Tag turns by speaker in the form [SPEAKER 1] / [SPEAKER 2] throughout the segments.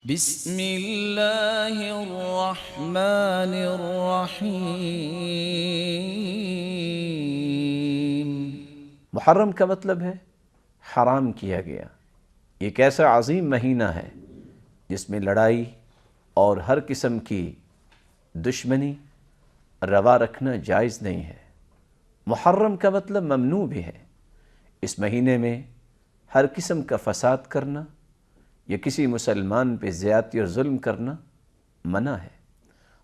[SPEAKER 1] بسم اللہ الرحمن الرحیم۔
[SPEAKER 2] محرم کا مطلب ہے حرام کیا گیا۔ ایک ایسا عظیم مہینہ ہے جس میں لڑائی اور ہر قسم کی دشمنی روا رکھنا جائز نہیں ہے۔ محرم کا مطلب ممنوع بھی ہے۔ اس مہینے میں ہر قسم کا فساد کرنا یا کسی مسلمان پہ زیادتی اور ظلم کرنا منع ہے۔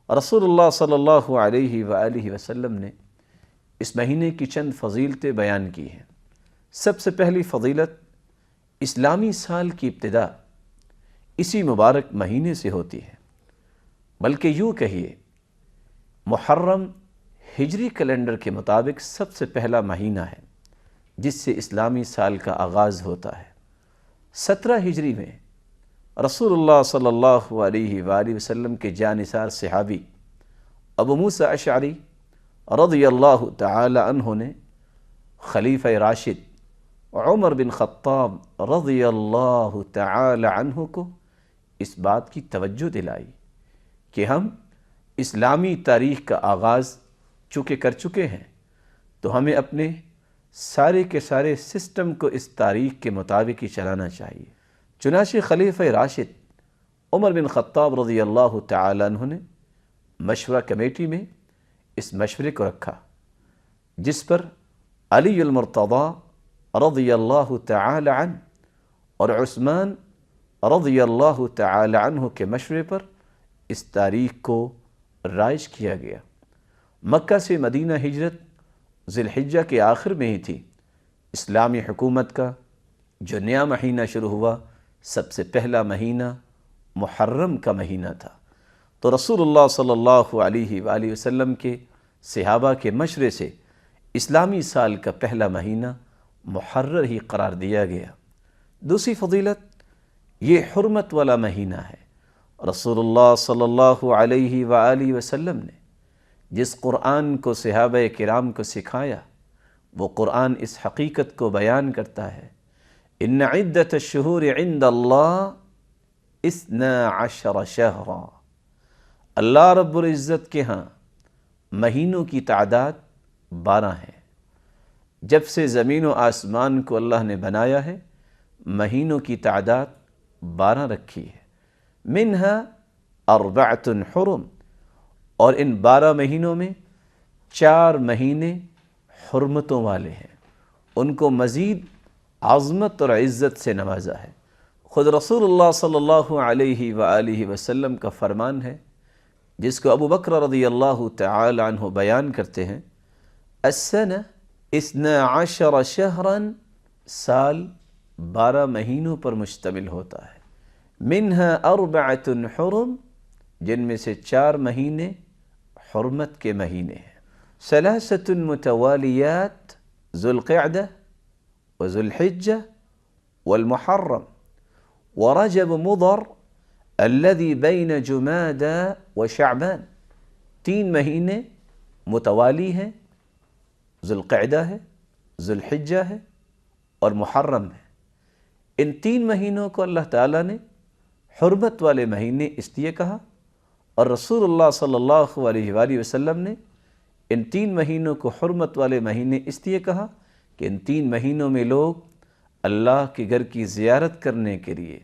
[SPEAKER 2] رسول اللہ صلی اللہ علیہ وآلہ وسلم نے اس مہینے کی چند فضیلتیں بیان کی ہیں۔ سب سے پہلی فضیلت، اسلامی سال کی ابتدا اسی مبارک مہینے سے ہوتی ہے، بلکہ یوں کہیے محرم ہجری کیلنڈر کے مطابق سب سے پہلا مہینہ ہے جس سے اسلامی سال کا آغاز ہوتا ہے۔ 17 ہجری میں رسول اللہ صلی اللہ علیہ وآلہ وسلم کے جانثار صحابی ابو موسیٰ اشعری رضی اللہ تعالی عنہ نے خلیفہ راشد عمر بن خطاب رضی اللہ تعالی عنہ کو اس بات کی توجہ دلائی کہ ہم اسلامی تاریخ کا آغاز چونکہ کر چکے ہیں تو ہمیں اپنے سارے کے سارے سسٹم کو اس تاریخ کے مطابق ہی چلانا چاہیے۔ چنانچہ خلیفہ راشد عمر بن خطاب رضی اللہ تعالی عنہ نے مشورہ کمیٹی میں اس مشورے کو رکھا، جس پر علی المرتضیٰ رضی اللہ تعالی عنہ اور عثمان رضی اللہ تعالی عنہ کے مشورے پر اس تاریخ کو رائج کیا گیا۔ مکہ سے مدینہ ہجرت ذی الحجہ کے آخر میں ہی تھی۔ اسلامی حکومت کا جو نیا مہینہ شروع ہوا، سب سے پہلا مہینہ محرم کا مہینہ تھا، تو رسول اللہ صلی اللہ علیہ وآلہ وسلم کے صحابہ کے مشورے سے اسلامی سال کا پہلا مہینہ محرر ہی قرار دیا گیا۔ دوسری فضیلت، یہ حرمت والا مہینہ ہے۔ رسول اللہ صلی اللہ علیہ وآلہ وسلم نے جس قرآن کو صحابہ کرام کو سکھایا، وہ قرآن اس حقیقت کو بیان کرتا ہے، ان عدت الشہور عند اللہ 12 شہرا۔ اللہ رب العزت کے ہاں مہینوں کی تعداد 12 ہے۔ جب سے زمین و آسمان کو اللہ نے بنایا ہے، مہینوں کی تعداد 12 رکھی ہے۔ منہا 4 حرم، اور ان 12 مہینوں میں 4 مہینے حرمتوں والے ہیں، ان کو مزید عظمت اور عزت سے نوازا ہے۔ خود رسول اللہ صلی اللہ علیہ وآلہ وسلم کا فرمان ہے، جس کو ابو بکر رضی اللہ تعالی عنہ بیان کرتے ہیں، السنہ 12 شہرا، سال 12 مہینوں پر مشتمل ہوتا ہے۔ منہا 4 حرم، جن میں سے 4 مہینے حرمت کے مہینے ہیں۔ 3 متوالیات، ذو القعدہ وذو الحجہ والمحرم ورجب مضر الذي بین جمادى وشعبان۔ 3 مہینے متوالی ہیں، ذو القعدہ ہے، ذو الحجہ ہے اور محرم ہے۔ ان 3 مہینوں کو اللہ تعالیٰ نے حرمت والے مہینے اس لیے کہا، اور رسول اللہ صلی اللہ علیہ وآلہ وسلم نے ان 3 مہینوں کو حرمت والے مہینے اس لیے کہا کہ ان 3 مہینوں میں لوگ اللہ کے گھر کی زیارت کرنے کے لیے،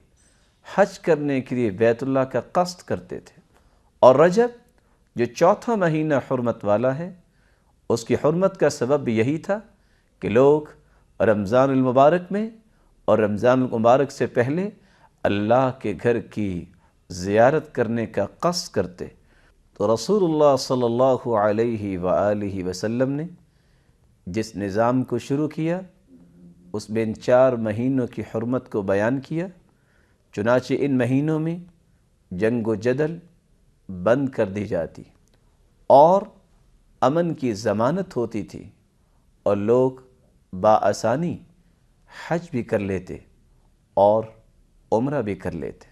[SPEAKER 2] حج کرنے کے لیے بیت اللہ کا قصد کرتے تھے۔ اور رجب جو 4تھا مہینہ حرمت والا ہے، اس کی حرمت کا سبب بھی یہی تھا کہ لوگ رمضان المبارک میں اور رمضان المبارک سے پہلے اللہ کے گھر کی زیارت کرنے کا قصد کرتے۔ تو رسول اللہ صلی اللہ علیہ وآلہ وسلم نے جس نظام کو شروع کیا، اس میں ان 4 مہینوں کی حرمت کو بیان کیا۔ چنانچہ ان مہینوں میں جنگ و جدل بند کر دی جاتی اور امن کی ضمانت ہوتی تھی، اور لوگ بآسانی حج بھی کر لیتے اور عمرہ بھی کر لیتے۔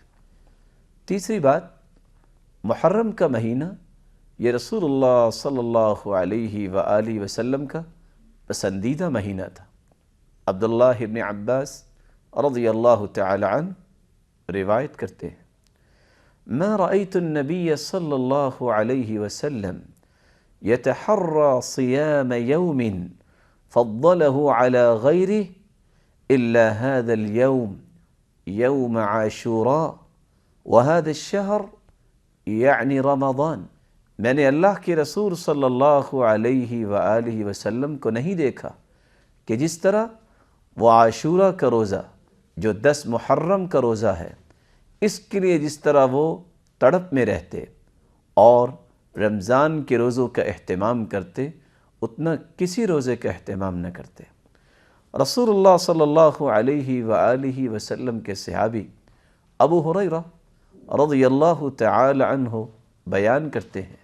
[SPEAKER 2] تیسری بات، محرم کا مہینہ یہ رسول اللہ صلی اللہ علیہ وآلہ وسلم کا پسندیدہ مہینہ تھا۔ عبداللہ ابن عباس رضی اللہ تعالی عنہ روایت کرتے ہیں ما رأيت النبي صلى الله عليه وسلم يتحرى صيام يوم فضله على غيره إلا هذا اليوم يوم عاشوراء وهذا الشهر يعني رمضان. میں نے اللہ کے رسول صلی اللہ علیہ وآلہ وسلم کو نہیں دیکھا کہ جس طرح وہ عاشورہ کا روزہ جو 10 محرم کا روزہ ہے اس کے لیے جس طرح وہ تڑپ میں رہتے اور رمضان کے روزوں کا اہتمام کرتے اتنا کسی روزے کا اہتمام نہ کرتے. رسول اللہ صلی اللہ علیہ وآلہ وسلم کے صحابی ابو ہریرہ رضی اللہ تعالی عنہ بیان کرتے ہیں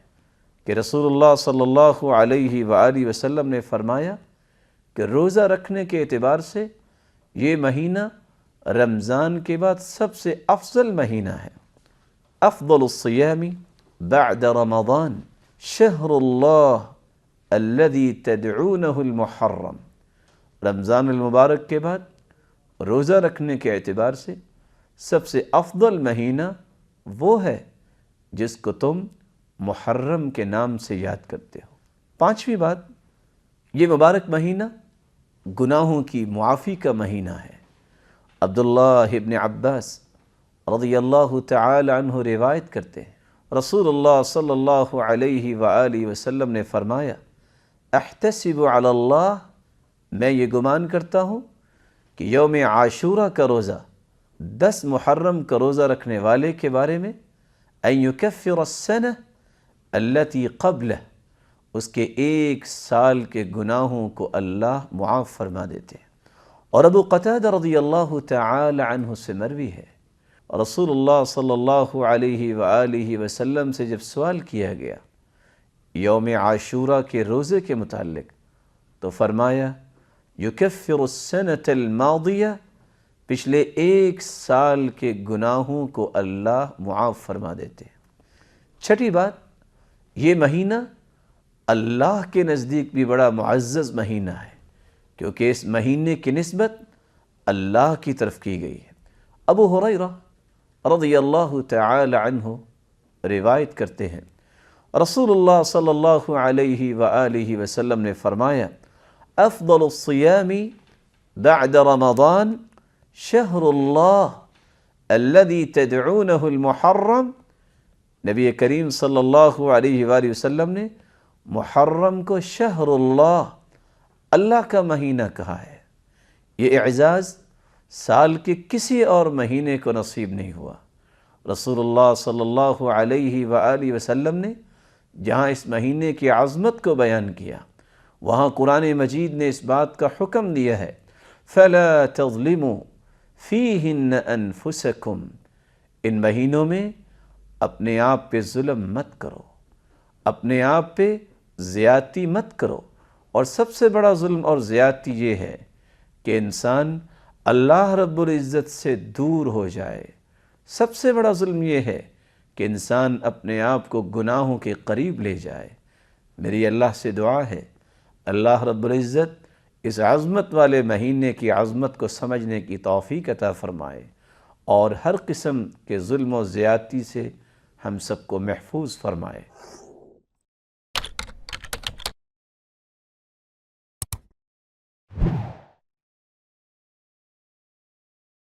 [SPEAKER 2] کہ رسول اللہ صلی اللہ علیہ وآلہ وسلم نے فرمایا کہ روزہ رکھنے کے اعتبار سے یہ مہینہ رمضان کے بعد سب سے افضل مہینہ ہے. افضل الصیام بعد رمضان شہر اللہ الذي تدعونہ المحرم. رمضان المبارک کے بعد روزہ رکھنے کے اعتبار سے سب سے افضل مہینہ وہ ہے جس کو تم محرم کے نام سے یاد کرتے ہو. 5ویں بات، یہ مبارک مہینہ گناہوں کی معافی کا مہینہ ہے. عبداللہ ابن عباس رضی اللہ تعالی عنہ روایت کرتے ہیں رسول اللہ صلی اللہ علیہ وآلہ وسلم نے فرمایا احتسب علی اللہ، میں یہ گمان کرتا ہوں کہ یوم عاشورہ کا روزہ 10 محرم کا روزہ رکھنے والے کے بارے میں ان یکفر السنہ التی قبلہ، اس کے 1 سال کے گناہوں کو اللہ معاف فرما دیتے ہیں. اور ابو قتادہ رضی اللہ تعالی عنہ سے مروی ہے رسول اللہ صلی اللہ علیہ وآلہ وسلم سے جب سوال کیا گیا یوم عاشورہ کے روزے کے متعلق تو فرمایا یکفر السنۃ الماضیہ، پچھلے 1 سال کے گناہوں کو اللہ معاف فرما دیتے ہیں. 6ٹھی بات، یہ مہینہ اللہ کے نزدیک بھی بڑا معزز مہینہ ہے کیونکہ اس مہینے کی نسبت اللہ کی طرف کی گئی ہے. ابو ہریرہ رضی اللہ تعالی عنہ روایت کرتے ہیں رسول اللہ صلی اللہ علیہ وآلہ وسلم نے فرمایا افضل الصیام بعد رمضان شہر اللہ الذي تدعونہ المحرم. نبی کریم صلی اللہ علیہ وآلہ وسلم نے محرم کو شہر اللہ کا مہینہ کہا ہے. یہ اعزاز سال کے کسی اور مہینے کو نصیب نہیں ہوا. رسول اللہ صلی اللہ علیہ وآلہ وسلم نے جہاں اس مہینے کی عظمت کو بیان کیا وہاں قرآن مجید نے اس بات کا حکم دیا ہے فَلَا تَظْلِمُوا فِيهِنَّ أَنفُسَكُمْ، ان مہینوں میں اپنے آپ پہ ظلم مت کرو، اپنے آپ پہ زیادتی مت کرو. اور سب سے بڑا ظلم اور زیادتی یہ ہے کہ انسان اللہ رب العزت سے دور ہو جائے. سب سے بڑا ظلم یہ ہے کہ انسان اپنے آپ کو گناہوں کے قریب لے جائے. میری اللہ سے دعا ہے اللہ رب العزت اس عظمت والے مہینے کی عظمت کو سمجھنے کی توفیق عطا فرمائے اور ہر قسم کے ظلم و زیادتی سے ہم سب کو محفوظ فرمائے.